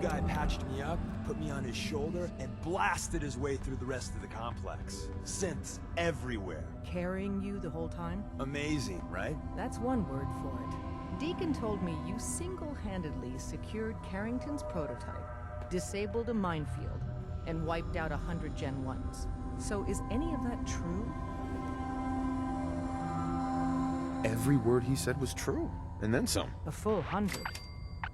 guy patched me up, put me on his shoulder, and blasted his way through the rest of the complex. Synths everywhere. Carrying you the whole time? Amazing, right? That's one word for it. Deacon told me you single-handedly secured Carrington's prototype, disabled a minefield, and wiped out 100 Gen 1s. So is any of that true? Every word he said was true, and then some. A full 100.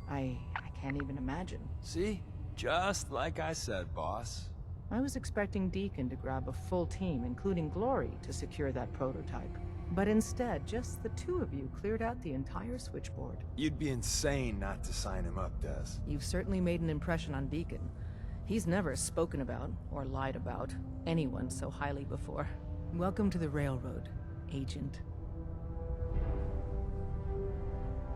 I can't even imagine. See? Just like I said, boss. I was expecting Deacon to grab a full team, including Glory, to secure that prototype. But instead, just the two of you cleared out the entire switchboard. You'd be insane not to sign him up, Des. You've certainly made an impression on Deacon. He's never spoken about, or lied about, anyone so highly before. Welcome to the Railroad, Agent.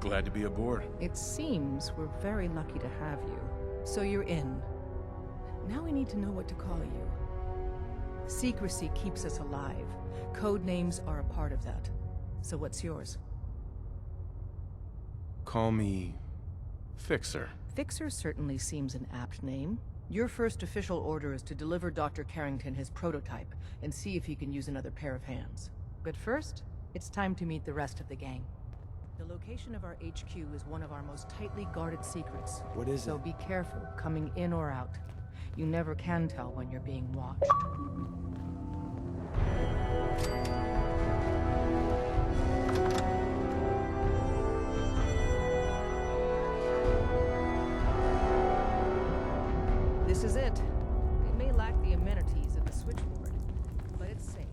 Glad to be aboard. It seems we're very lucky to have you. So you're in. Now we need to know what to call you. Secrecy keeps us alive. Code names are a part of that. So what's yours? Call me Fixer. Fixer certainly seems an apt name. Your first official order is to deliver Dr. Carrington his prototype and see if he can use another pair of hands. But first, it's time to meet the rest of the gang. The location of our HQ is one of our most tightly guarded secrets. What is So it? be careful coming in or out. You never can tell when you're being watched. This is it. It may lack the amenities of the switchboard, but it's safe.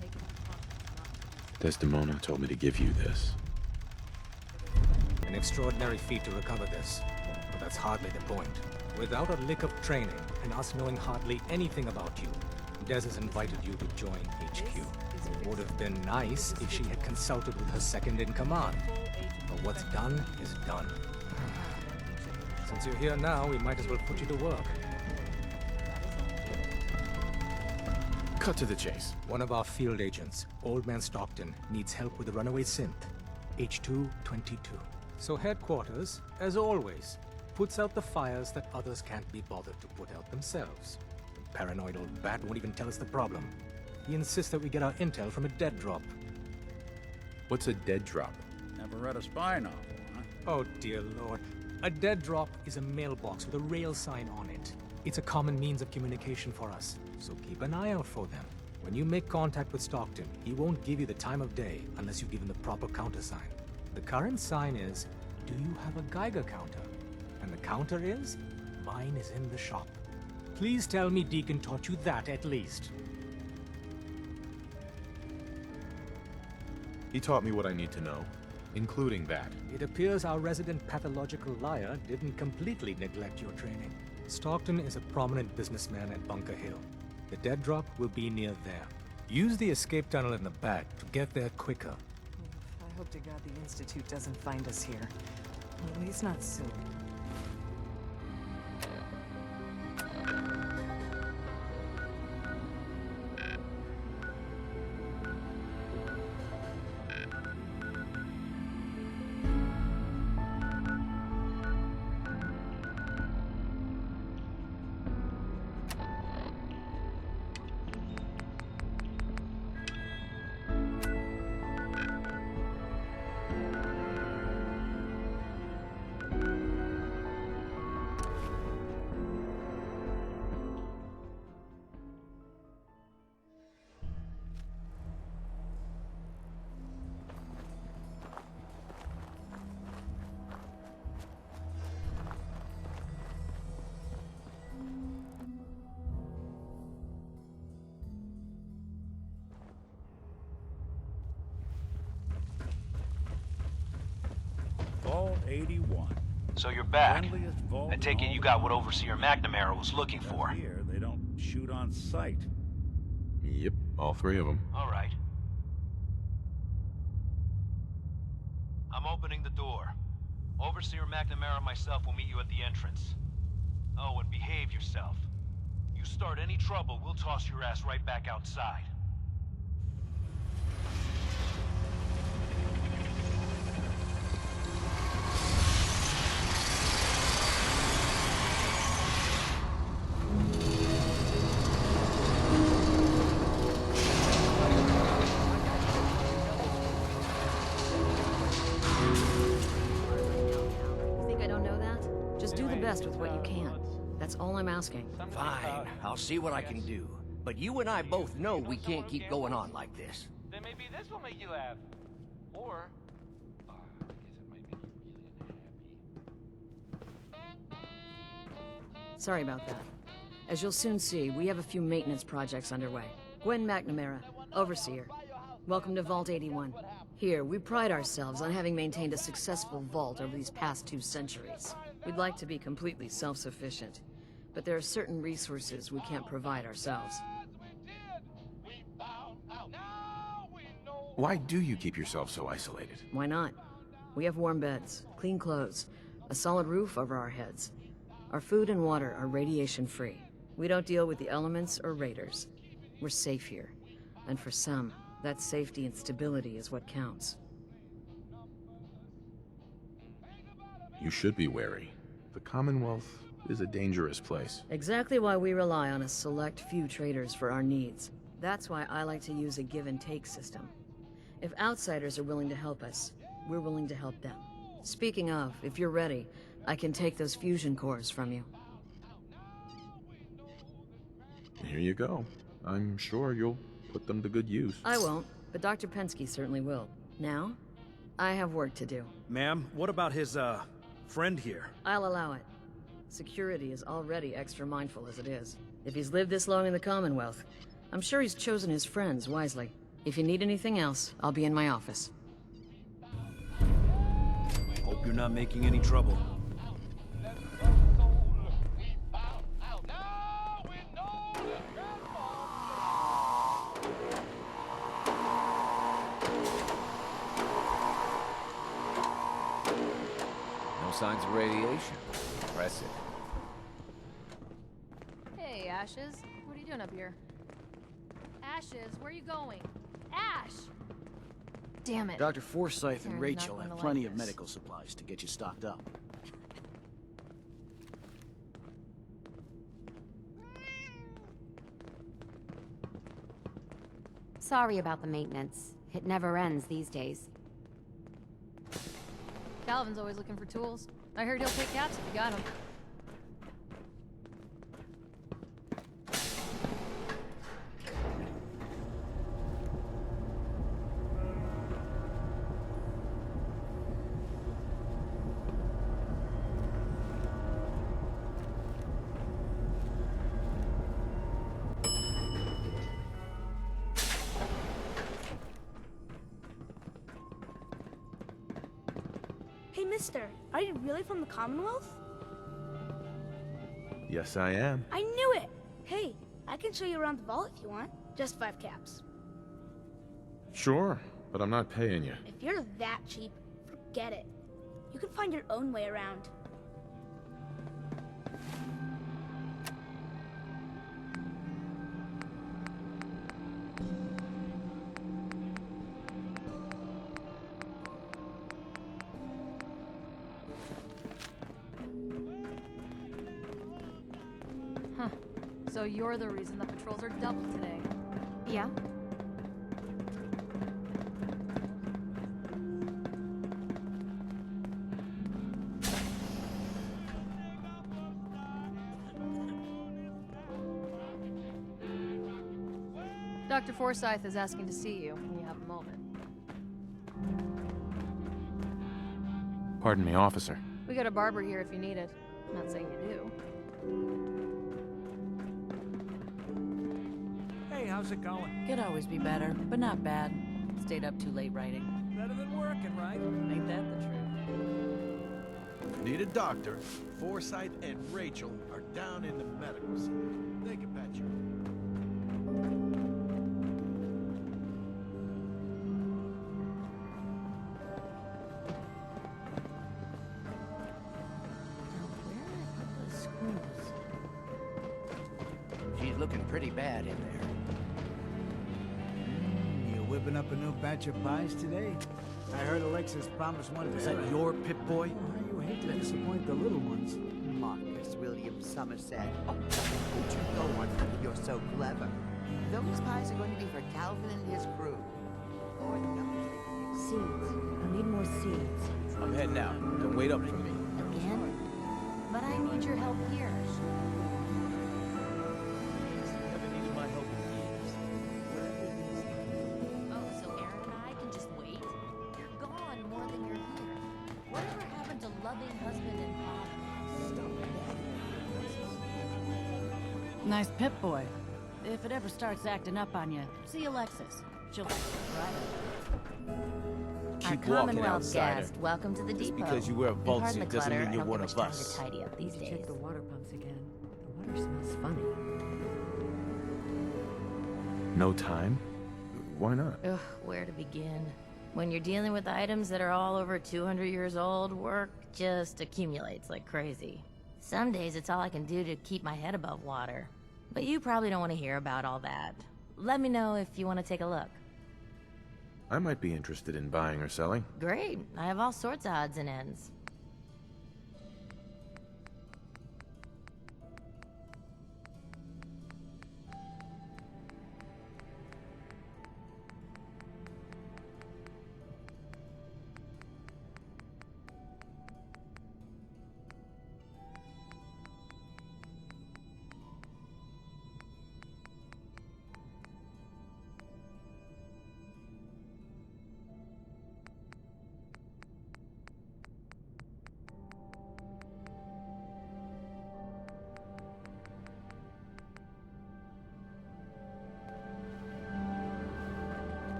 Take it to contact, not to Desdemona told me to give you this. An extraordinary feat to recover this, but that's hardly the point. Without a lick of training, and us knowing hardly anything about you, Des has invited you to join HQ. It would have been nice if she had consulted with her second-in-command, but what's done is done. Since you're here now, we might as well put you to work. Cut to the chase. One of our field agents, Old Man Stockton, needs help with the runaway synth, H222. So headquarters, as always, puts out the fires that others can't be bothered to put out themselves. The paranoid old bat won't even tell us the problem. He insists that we get our intel from a dead drop. What's a dead drop? Never read a spy novel, huh? Oh dear lord. A dead drop is a mailbox with a rail sign on it. It's a common means of communication for us, so keep an eye out for them. When you make contact with Stockton, he won't give you the time of day unless you give him the proper countersign. The current sign is, do you have a Geiger counter? And the counter is, mine is in the shop. Please tell me Deacon taught you that at least. He taught me what I need to know, including that. It appears our resident pathological liar didn't completely neglect your training. Stockton is a prominent businessman at Bunker Hill. The dead drop will be near there. Use the escape tunnel in the back to get there quicker. I hope to God the Institute doesn't find us here. At least not soon. Vault 81. So you're back. Friendliest vault I take it in you all got the what Overseer McNamara was looking Down for. Here, they don't shoot on sight. Yep, all three of them. All right. I'm opening the door. Overseer McNamara and myself will meet you at the entrance. Oh, and behave yourself. You start any trouble, we'll toss your ass right back outside. best with what you can. That's all I'm asking. Fine, I'll see what I can do. But you and I both know we can't keep going on like this. Then maybe this will make you laugh. Or... I guess it might make you really unhappy. Sorry about that. As you'll soon see, we have a few maintenance projects underway. Gwen McNamara, Overseer. Welcome to Vault 81. Here, we pride ourselves on having maintained a successful vault over these past 2 centuries. We'd like to be completely self-sufficient, but there are certain resources we can't provide ourselves. Why do you keep yourself so isolated? Why not? We have warm beds, clean clothes, a solid roof over our heads. Our food and water are radiation-free. We don't deal with the elements or raiders. We're safe here. And for some, that safety and stability is what counts. You should be wary. The Commonwealth is a dangerous place. Exactly why we rely on a select few traders for our needs. That's why I like to use a give-and-take system. If outsiders are willing to help us, we're willing to help them. Speaking of, if you're ready, I can take those fusion cores from you. Here you go. I'm sure you'll put them to good use. I won't, but Dr. Pensky certainly will. Now, I have work to do. Ma'am, what about his, friend here? I'll allow it. Security is already extra mindful as it is. If he's lived this long in the Commonwealth, I'm sure he's chosen his friends wisely. If you need anything else, I'll be in my office. Hope you're not making any trouble. No signs of radiation. Impressive. Hey, Ashes. What are you doing up here? Ashes, where are you going? Ash! Damn it. Dr. Forsyth and Karen's Rachel not have gonna plenty like of this. medical supplies to get you stocked up. Sorry about the maintenance. It never ends these days. Calvin's always looking for tools. I heard he'll take caps if you got them. Hey, mister, are you really from the Commonwealth? Yes, I am. I knew it! Hey, I can show you around the vault if you want. Just 5 caps. Sure, but I'm not paying you. If you're that cheap, forget it. You can find your own way around. Huh. So you're the reason the patrols are double today. Yeah? Dr. Forsyth is asking to see you when you have a moment. Pardon me, officer. We got a barber here if you need it. Not saying you do. Hey, how's it going? Could always be better, but not bad. Stayed up too late writing. Better than working, right? Ain't that the truth? Need a doctor. Forsyth and Rachel are down in the medical center. They can patch you. She's looking pretty bad in there. You whipping up a new batch of pies today? I heard Alexis promised one Is to that your Pip-Boy? How you hate to disappoint the little ones. Marcus William Somerset. Oh, don't you know one that you're so clever? Those pies are going to be for Calvin and his crew. Or no. Seeds. I need more seeds. I'm heading out. Don't wait up for me. Again? but I need your help here. Haven't needed my help in years. Oh, so Aaron and I can just wait? You're gone more than you're here. Whatever happened to loving husband and father? Nice Pip-Boy. If it ever starts acting up on you, see Alexis. She'll right Our Keep walking, Commonwealth outsider. guest, welcome to the Just depot. because you wear a And vault pardon suit the doesn't clutter, mean I you're don't one get of much time us. to tidy up these Need to days. check the water pumps again. The water smells funny. No time? Why not? Ugh, where to begin? When you're dealing with items that are all over 200 years old, work just accumulates like crazy. Some days it's all I can do to keep my head above water. But you probably don't want to hear about all that. Let me know if you want to take a look. I might be interested in buying or selling. Great, I have all sorts of odds and ends.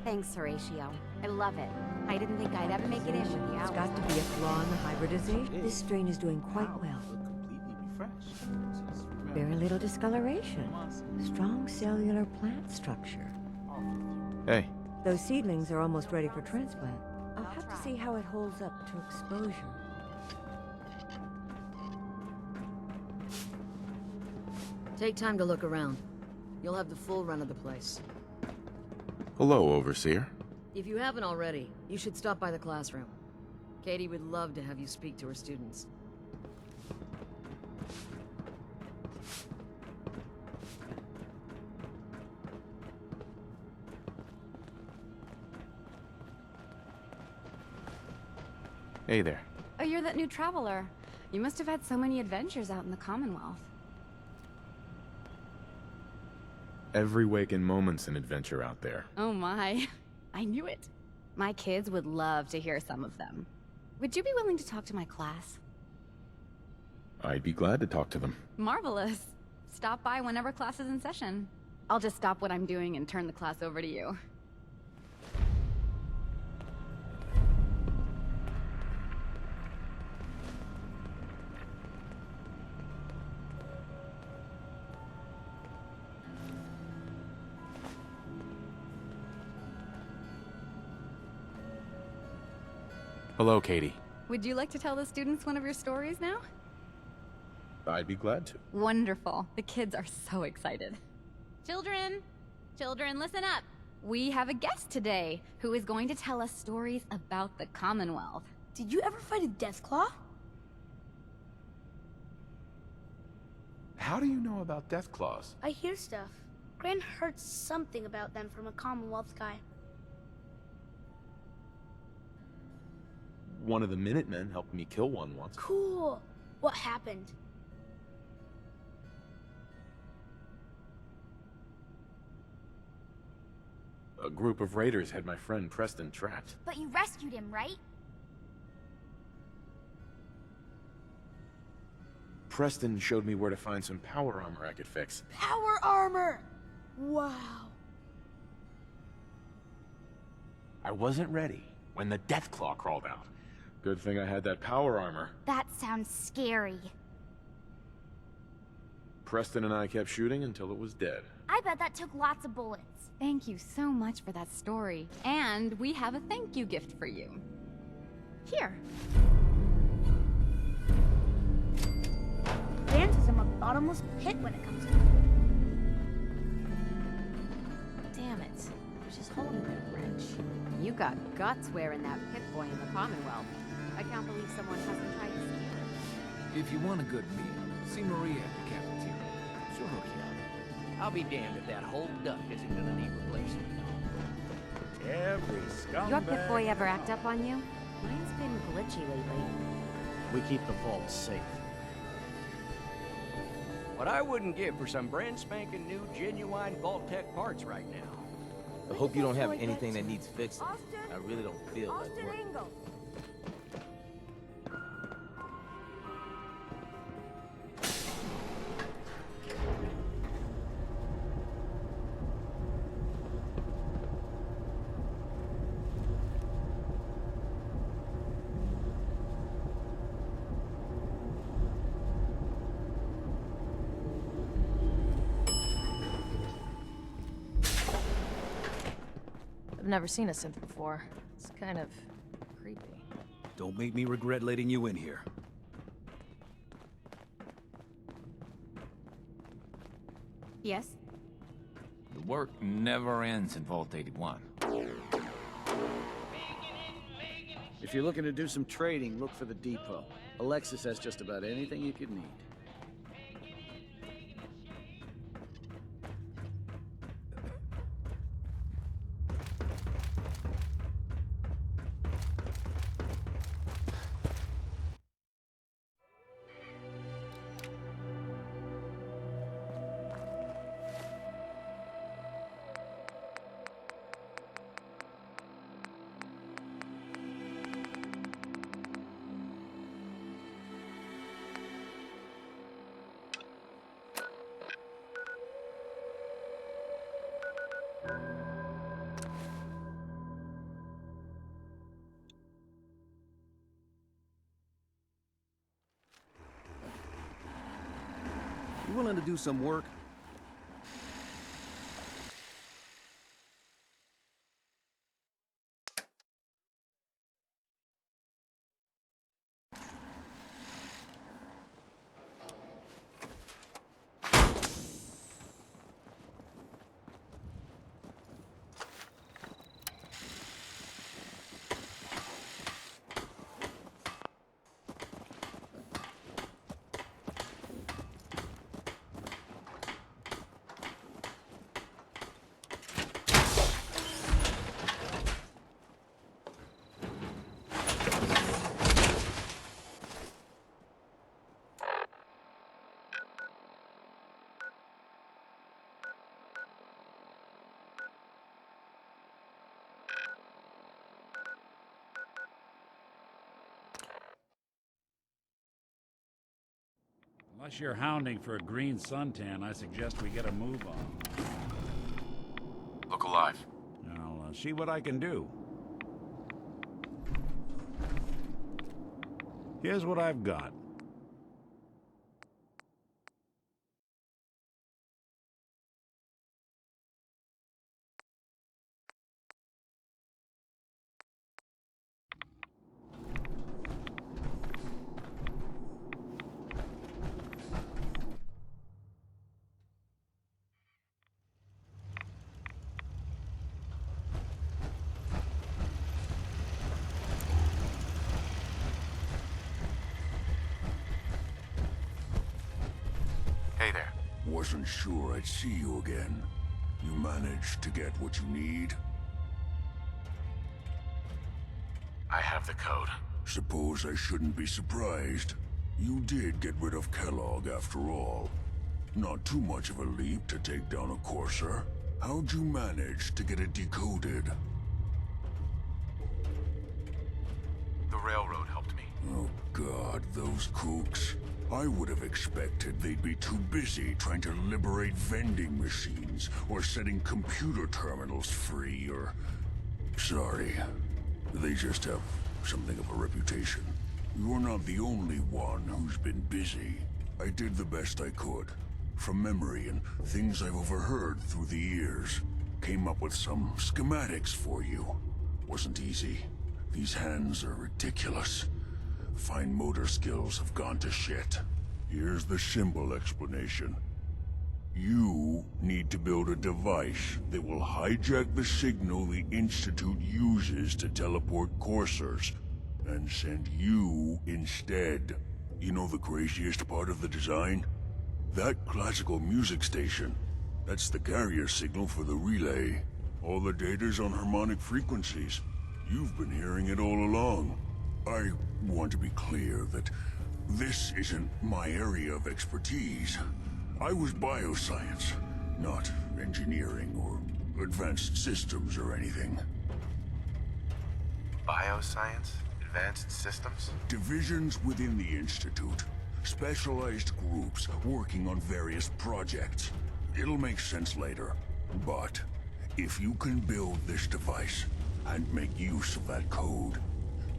Thanks, Horatio. I love it. I didn't think I'd ever make it in with the It's hours. got to be a flaw in the hybridization. This strain is doing quite well. Completely refreshed. Very little discoloration. Strong cellular plant structure. Hey, Those seedlings are almost ready for transplant. I'll have to see how it holds up to exposure. Take time to look around. You'll have the full run of the place. hello, Overseer. If you haven't already, you should stop by the classroom. Katie would love to have you speak to her students. Hey there. Oh, you're that new traveler. You must have had so many adventures out in the Commonwealth. Every waking moment's an adventure out there. Oh my. I knew it. My kids would love to hear some of them. Would you be willing to talk to my class? I'd be glad to talk to them. Marvelous. Stop by whenever class is in session. I'll just stop what I'm doing and turn the class over to you. Hello, Katie. Would you like to tell the students one of your stories now? I'd be glad to. Wonderful. The kids are so excited. Children! Children, listen up! We have a guest today who is going to tell us stories about the Commonwealth. Did you ever fight a Deathclaw? How do you know about Deathclaws? I hear stuff. Gran heard something about them from a Commonwealth guy. One of the Minutemen helped me kill one once. Cool. What happened? A group of raiders had my friend Preston trapped. But you rescued him, right? Preston showed me where to find some power armor I could fix. Power armor! Wow. I wasn't ready when the Deathclaw crawled out. Good thing I had that power armor. That sounds scary. Preston and I kept shooting until it was dead. I bet that took lots of bullets. Thank you so much for that story. And we have a thank you gift for you. Here. Vance is in a bottomless pit when it comes to Damn it. I was just holding that wrench. You got guts wearing that Pip-Boy in the Commonwealth. I can't believe someone hasn't tried to steal it. If you want a good meal, see Maria at the cafeteria. She'll hook you up. I'll be damned if that whole duck isn't gonna need replacing. Every scumbag. Your Pip-Boy ever act up on you? Mine's been glitchy lately. We keep the vault safe. What I wouldn't give for some brand spanking new genuine Vault-Tec parts right now. I hope you don't have anything that needs fixing. I really don't feel like work. I've never seen a synth before. It's kind of creepy. Don't make me regret letting you in here. Yes? The work never ends in Vault 81. If you're looking to do some trading, look for the depot. Alexis has just about anything you could need. You willing to do some work? Unless you're hounding for a green suntan, I suggest we get a move on. Look alive. I'll see what I can do. Here's what I've got. Hey there. Wasn't sure I'd see you again. You managed to get what you need? I have the code. Suppose I shouldn't be surprised. You did get rid of Kellogg after all. Not too much of a leap to take down a Courser. How'd you manage to get it decoded? The railroad helped me. Oh God, those kooks. I would have expected they'd be too busy trying to liberate vending machines or setting computer terminals free or... Sorry. They just have something of a reputation. You're not the only one who's been busy. I did the best I could. From memory and things I've overheard through the years. Came up with some schematics for you. Wasn't easy. These hands are ridiculous. Fine motor skills have gone to shit. Here's the simple explanation. You need to build a device that will hijack the signal the Institute uses to teleport coursers. and send you instead. You know the craziest part of the design? That classical music station. That's the carrier signal for the relay. All the data's on harmonic frequencies. You've been hearing it all along. I want to be clear that this isn't my area of expertise. I was bioscience, not engineering or advanced systems or anything. Bioscience? Advanced systems? Divisions within the Institute. Specialized groups working on various projects. It'll make sense later. But if you can build this device and make use of that code,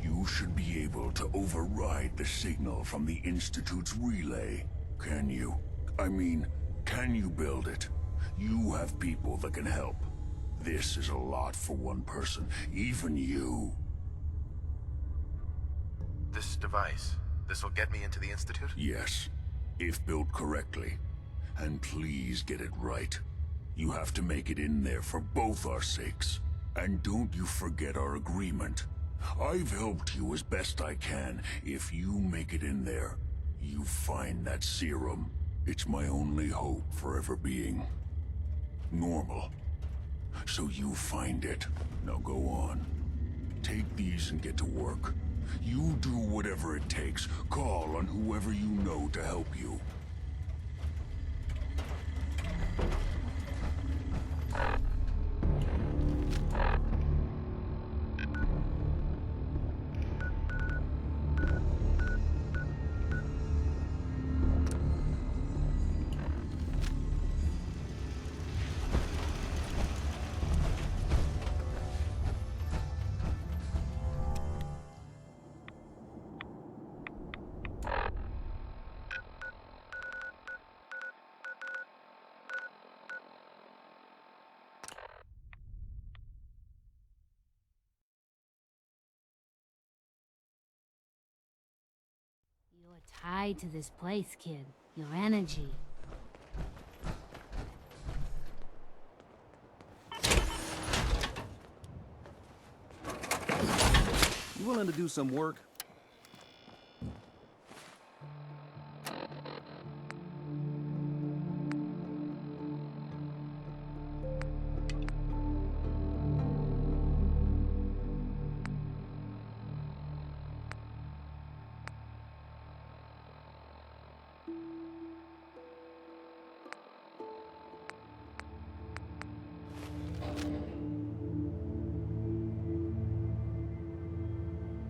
you should be able to override the signal from the Institute's relay. Can you? I mean, can you build it? You have people that can help. This is a lot for one person, even you. This device, this will get me into the Institute? Yes, if built correctly. And please get it right. You have to make it in there for both our sakes. And don't you forget our agreement. I've helped you as best I can. If you make it in there, you find that serum. It's my only hope for ever being normal. So you find it. Now go on. Take these and get to work. You do whatever it takes. Call on whoever you know to help you. You're tied to this place, kid. Your energy. You willing to do some work?